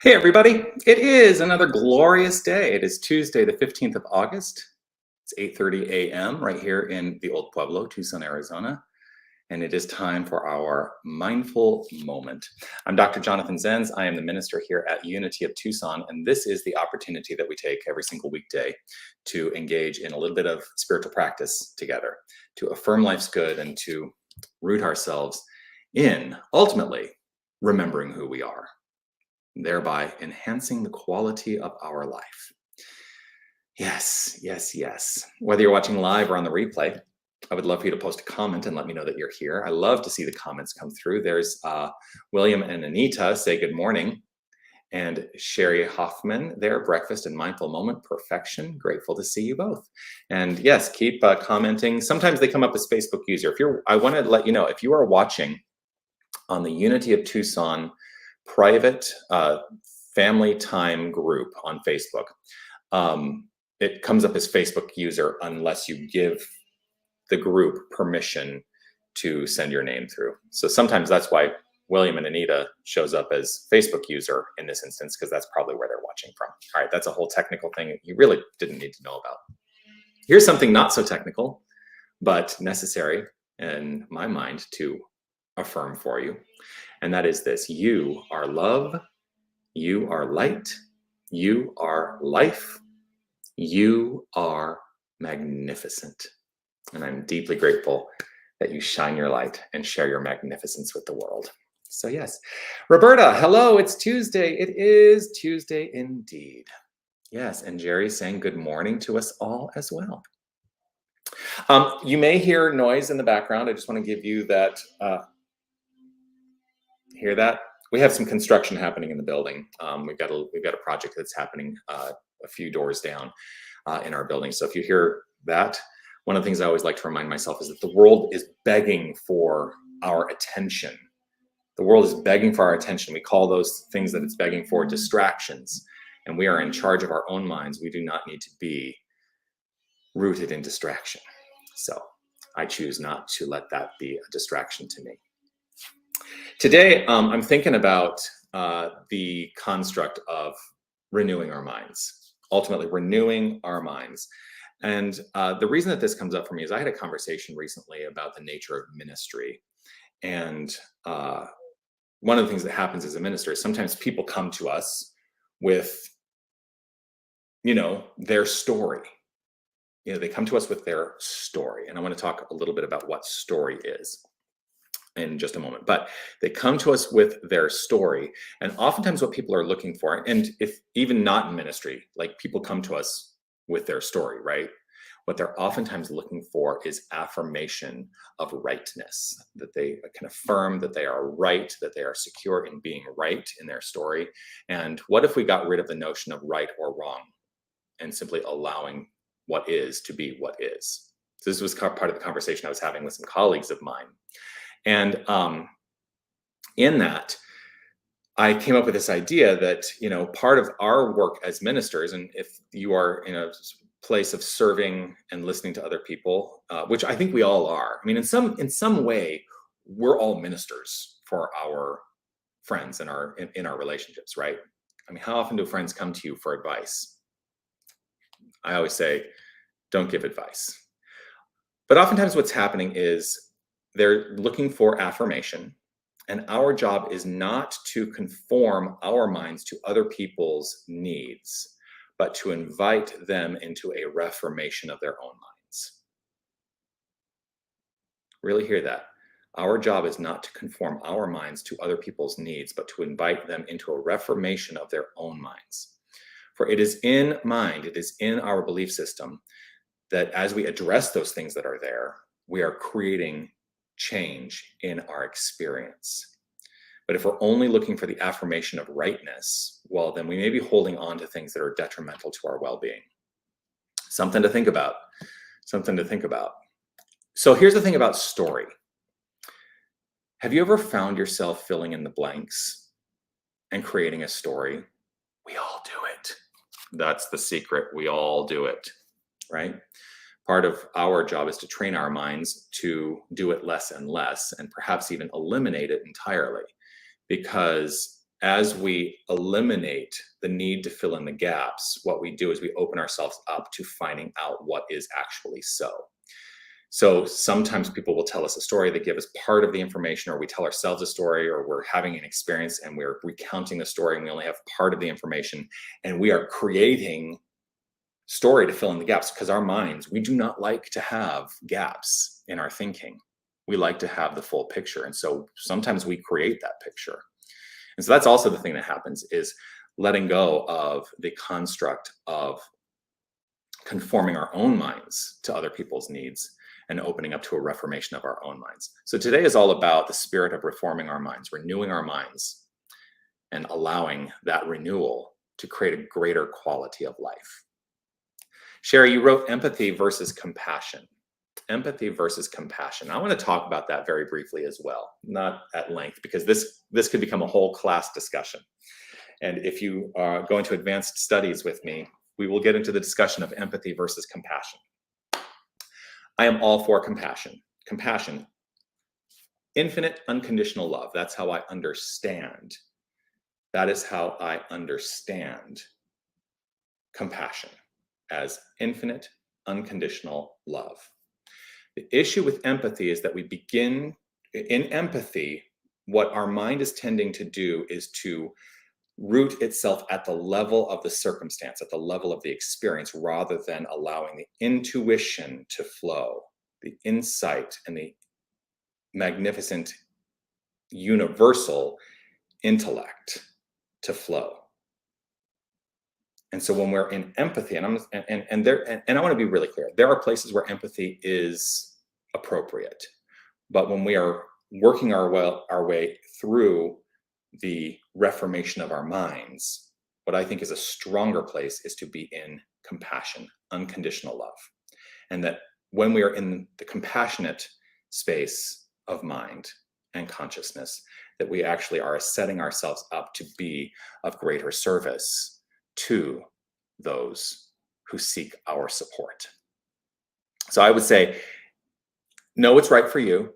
Hey everybody, it is another glorious day. It is Tuesday, the 15th of August. It's 8:30 a.m. right here in the Old Pueblo, Tucson, Arizona. And it is time for our mindful moment. I'm Dr. Jonathan Zenz. I am the minister here at Unity of Tucson, and this is the opportunity that we take every single weekday to engage in a little bit of spiritual practice together, to affirm life's good and to root ourselves in, ultimately, remembering who we are, thereby enhancing the quality of our life. Yes, yes, yes. Whether you're watching live or on the replay, I would love for you to post a comment and let me know that you're here. I love to see the comments come through. There's William and Anita say good morning. And Sherry Hoffman there, breakfast and mindful moment, perfection. Grateful to see you both. And yes, keep commenting. Sometimes they come up as Facebook user. I want to let you know, if you are watching on the Unity of Tucson private family time group on Facebook, it comes up as Facebook user unless you give the group permission to send your name through. So sometimes that's why William and Anita shows up as Facebook user in this instance, because that's probably where they're watching from. All right, that's a whole technical thing you really didn't need to know about. Here's something not so technical, but necessary in my mind to affirm for you. And that is this: you are love, you are light, you are life, you are magnificent. And I'm deeply grateful that you shine your light and share your magnificence with the world. So yes, Roberta, hello, it's Tuesday. It is Tuesday indeed. Yes, and Jerry's saying good morning to us all as well. You may hear noise in the background. I just want to give you that, hear that? We have some construction happening in the building. We've got a project that's happening a few doors down in our building. So if you hear that, one of the things I always like to remind myself is that the world is begging for our attention. The world is begging for our attention. We call those things that it's begging for distractions, and we are in charge of our own minds. We do not need to be rooted in distraction. So I choose not to let that be a distraction to me. Today, I'm thinking about the construct of renewing our minds, ultimately renewing our minds. And the reason that this comes up for me is I had a conversation recently about the nature of ministry. And one of the things that happens as a minister is sometimes people come to us with, their story. They come to us with their story. And I want to talk a little bit about what story is in just a moment. But they come to us with their story. And oftentimes what people are looking for, and if even not in ministry, like people come to us with their story, right? What they're oftentimes looking for is affirmation of rightness, that they can affirm that they are right, that they are secure in being right in their story. And what if we got rid of the notion of right or wrong and simply allowing what is to be what is? So this was part of the conversation I was having with some colleagues of mine. And in that, I came up with this idea that, part of our work as ministers, and if you are in a place of serving and listening to other people, which I think we all are. I mean, in some way, we're all ministers for our friends and in our relationships, right? I mean, how often do friends come to you for advice? I always say, don't give advice. But oftentimes what's happening is they're looking for affirmation. And our job is not to conform our minds to other people's needs, but to invite them into a reformation of their own minds. Really hear that. Our job is not to conform our minds to other people's needs, but to invite them into a reformation of their own minds. For it is in mind, it is in our belief system that as we address those things that are there, we are creating change in our experience. But if we're only looking for the affirmation of rightness, well, then we may be holding on to things that are detrimental to our well-being. Something to think about. Something to think about. So here's the thing about story. Have you ever found yourself filling in the blanks and creating a story? We all do it. That's the secret. We all do it, right? Part of our job is to train our minds to do it less and less, and perhaps even eliminate it entirely. Because as we eliminate the need to fill in the gaps, what we do is we open ourselves up to finding out what is actually so. So sometimes people will tell us a story, they give us part of the information, or we tell ourselves a story, or we're having an experience and we're recounting the story and we only have part of the information, and we are creating story to fill in the gaps, because our minds, we do not like to have gaps in our thinking. We like to have the full picture. And so sometimes we create that picture. And so that's also the thing that happens, is letting go of the construct of conforming our own minds to other people's needs and opening up to a reformation of our own minds. So today is all about the spirit of reforming our minds, renewing our minds, and allowing that renewal to create a greater quality of life. Sherry, you wrote empathy versus compassion. Empathy versus compassion. I want to talk about that very briefly as well, not at length, because this could become a whole class discussion. And if you go into advanced studies with me, we will get into the discussion of empathy versus compassion. I am all for compassion. Compassion, infinite unconditional love. That's how I understand. That is how I understand compassion, as infinite unconditional love. The issue with empathy is that we begin in empathy, what our mind is tending to do is to root itself at the level of the circumstance, at the level of the experience, rather than allowing the intuition to flow, the insight and the magnificent universal intellect to flow. And so when we're in empathy, and I want to be really clear, there are places where empathy is appropriate, but when we are working our way through the reformation of our minds, what I think is a stronger place is to be in compassion, unconditional love. And that when we are in the compassionate space of mind and consciousness, that we actually are setting ourselves up to be of greater service to those who seek our support. So I would say, know what's right for you.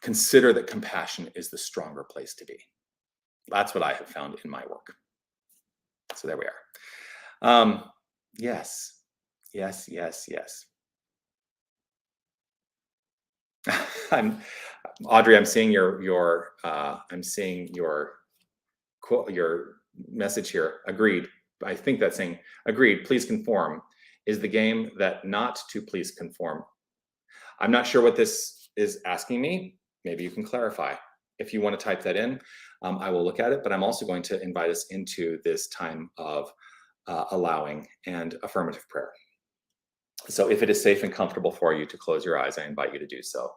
Consider that compassion is the stronger place to be. That's what I have found in my work. So there we are. Yes. Audrey, I'm seeing your message here. Agreed. I think that's saying agreed. Please conform is the game that not to please conform. I'm not sure what this is asking me. Maybe you can clarify. If you want to type that in, I will look at it, but I'm also going to invite us into this time of allowing and affirmative prayer. So if it is safe and comfortable for you to close your eyes, I invite you to do so.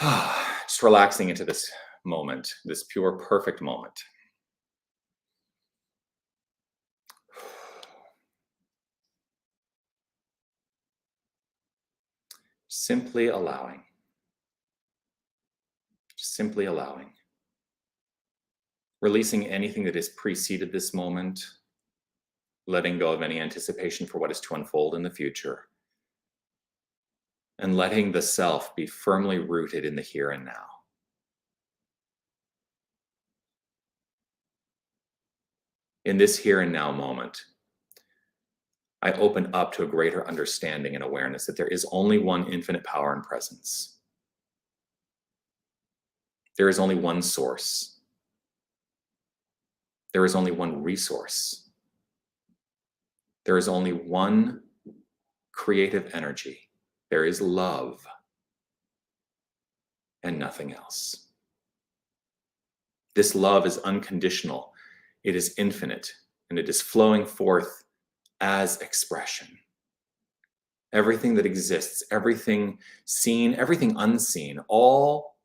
Just relaxing into this moment, this pure, perfect moment. Simply allowing. Simply allowing. Releasing anything that has preceded this moment, letting go of any anticipation for what is to unfold in the future, and letting the self be firmly rooted in the here and now. In this here and now moment, I open up to a greater understanding and awareness that there is only one infinite power and presence. There is only one source. There is only one resource. There is only one creative energy. There is love and nothing else. This love is unconditional. It is infinite, and it is flowing forth as expression. Everything that exists, everything seen, everything unseen, all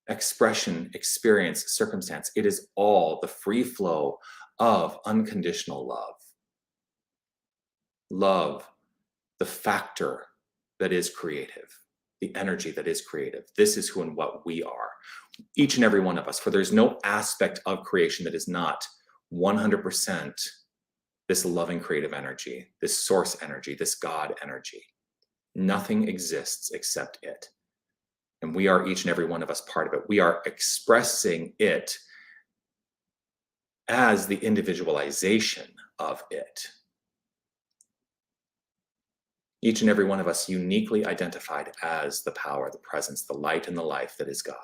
expression, experience, circumstance. It is all the free flow of unconditional love. Love, the factor that is creative, the energy that is creative. This is who and what we are, each and every one of us. For there's no aspect of creation that is not 100% this loving creative energy, this source energy, this God energy. Nothing exists except it. And we are, each and every one of us, part of it. We are expressing it as the individualization of it. Each and every one of us uniquely identified as the power, the presence, the light, and the life that is God.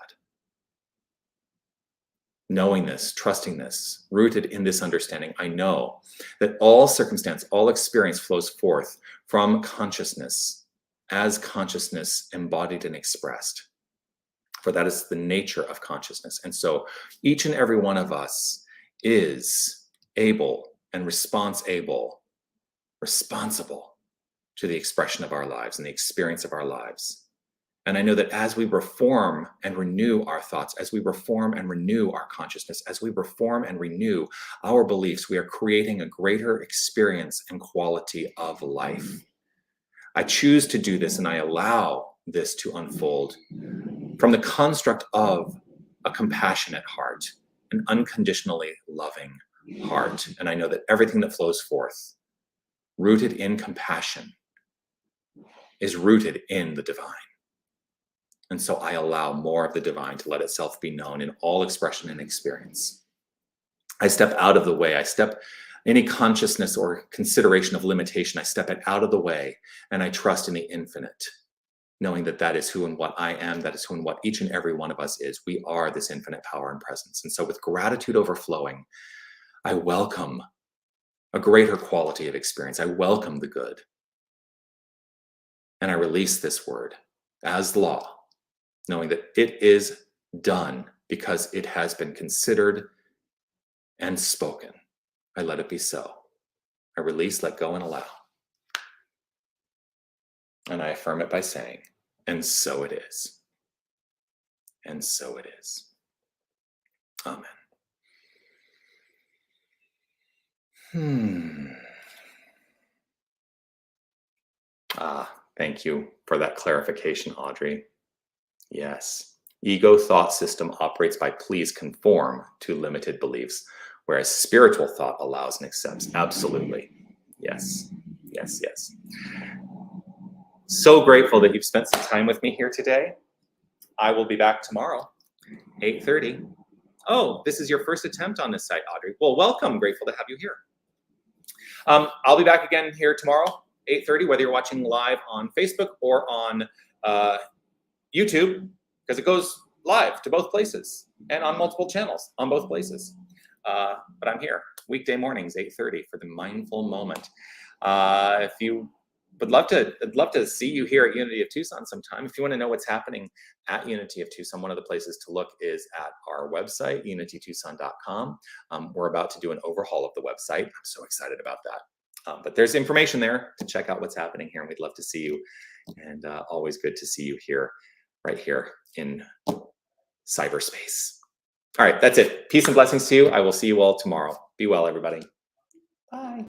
Knowing this, trusting this, rooted in this understanding, I know that all circumstance, all experience flows forth from consciousness as consciousness embodied and expressed. For that is the nature of consciousness. And so each and every one of us is able and responsible to the expression of our lives and the experience of our lives. And I know that as we reform and renew our thoughts, as we reform and renew our consciousness, as we reform and renew our beliefs, we are creating a greater experience and quality of life. I choose to do this and I allow this to unfold from the construct of a compassionate heart, an unconditionally loving heart. And I know that everything that flows forth, rooted in compassion, is rooted in the divine. And so I allow more of the divine to let itself be known in all expression and experience. I step out of the way. I step any consciousness or consideration of limitation. I step it out of the way and I trust in the infinite, knowing that that is who and what I am. That is who and what each and every one of us is. We are this infinite power and presence. And so with gratitude overflowing, I welcome a greater quality of experience. I welcome the good. And I release this word as law, knowing that it is done because it has been considered and spoken. I let it be so. I release, let go, and allow. And I affirm it by saying, and so it is. And so it is. Amen. Thank you for that clarification, Audrey. Yes. Ego thought system operates by please conform to limited beliefs, whereas spiritual thought allows and accepts. Absolutely. Yes. Yes, yes. So grateful that you've spent some time with me here today. I will be back tomorrow, 8:30. Oh, this is your first attempt on this site, Audrey. Well, welcome. Grateful to have you here. I'll be back again here tomorrow, 8:30, whether you're watching live on Facebook or on YouTube, because it goes live to both places and on multiple channels on both places. But I'm here weekday mornings, 8:30 for the mindful moment. If you would I'd love to see you here at Unity of Tucson sometime. If you want to know what's happening at Unity of Tucson, one of the places to look is at our website, unitytucson.com. We're about to do an overhaul of the website. I'm so excited about that. But there's information there to check out what's happening here, and we'd love to see you. And always good to see you here, right here in cyberspace. All right, that's it. Peace and blessings to you. I will see you all tomorrow. Be well, everybody. Bye.